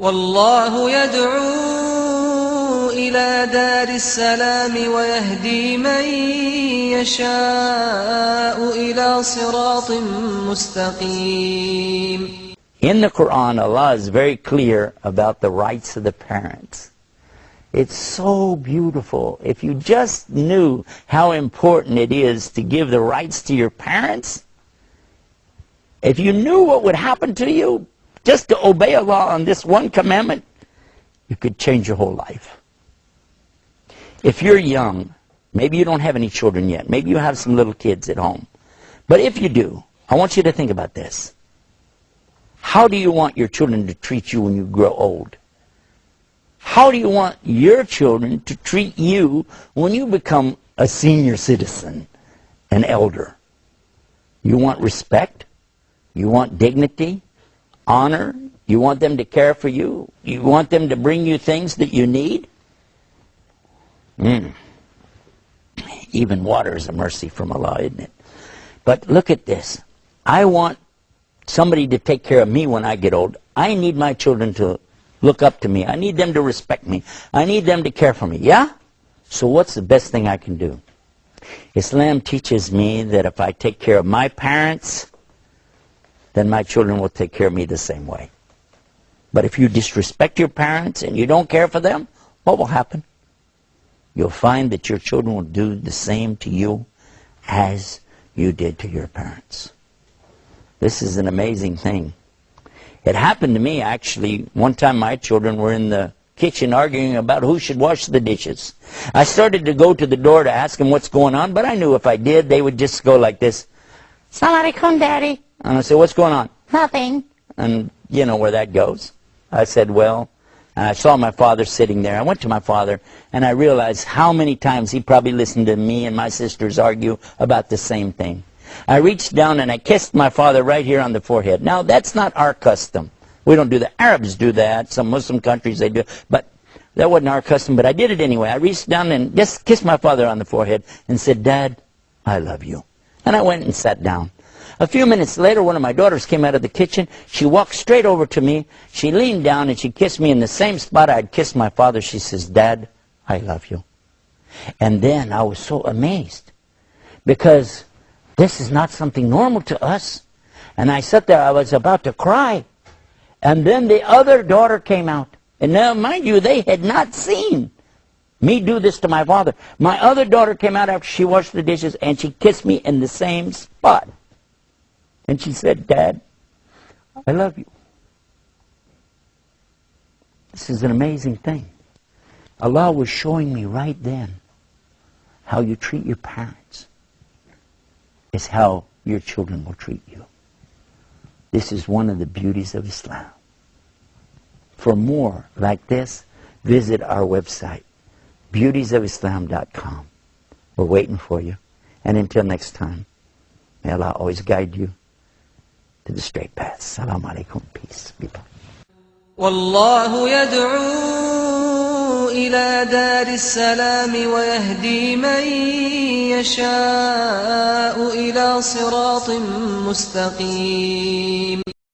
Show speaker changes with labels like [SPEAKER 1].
[SPEAKER 1] والله يدعو إلى دار السلام ويهدي من يشاء إلى صراط مستقيم.
[SPEAKER 2] In the Quran, Allah is very clear about the rights of the parents. It's so beautiful. If you just knew how important it is to give the rights to your parents, if you knew what would happen to you just to obey Allah on this one commandment, you could change your whole life. If you're young, maybe you don't have any children yet, maybe you have some little kids at home, but if you do, I want you to think about this. How do you want your children to treat you when you grow old? How do you want your children to treat you when you become a senior citizen, an elder? You want respect? You want dignity? Honor? You want them to care for you? You want them to bring you things that you need? Even water is a mercy from Allah, isn't it? But look at this. I want somebody to take care of me when I get old. I need my children to look up to me. I need them to respect me. I need them to care for me. Yeah? So what's the best thing I can do? Islam teaches me that if I take care of my parents, then my children will take care of me the same way. But if you disrespect your parents and you don't care for them, what will happen? You'll find that your children will do the same to you as you did to your parents. This is an amazing thing. It happened to me, actually. One time my children were in the kitchen arguing about who should wash the dishes. I started to go to the door to ask them what's going on, but I knew if I did, they would just go like this. Assalamu alaikum, Daddy. And I said, what's going on? Nothing. And you know where that goes. I said, well, and I saw my father sitting there. I went to my father, and I realized how many times he probably listened to me and my sisters argue about the same thing. I reached down and I kissed my father right here on the forehead. Now, that's not our custom. We don't do that. Arabs do that. Some Muslim countries, they do. But that wasn't our custom, but I did it anyway. I reached down and just kissed my father on the forehead and said, Dad, I love you. And I went and sat down. A few minutes later, one of my daughters came out of the kitchen. She walked straight over to me. She leaned down and she kissed me in the same spot I'd kissed my father. She says, Dad, I love you. And then I was so amazed because this is not something normal to us. And I sat there, I was about to cry. And then the other daughter came out. And now, mind you, they had not seen me do this to my father. My other daughter came out after she washed the dishes and she kissed me in the same spot. And she said, Dad, I love you. This is an amazing thing. Allah was showing me right then how you treat your parents is how your children will treat you. This is one of the beauties of Islam. For more like this, visit our website, beautiesofislam.com. We're waiting for you. And until next time, may Allah always guide you to the straight path. Assalamu alaikum. Peace. People.
[SPEAKER 1] والله يدعو إلى دار السلام ويهدي من يشاء إلى صراط مستقيم.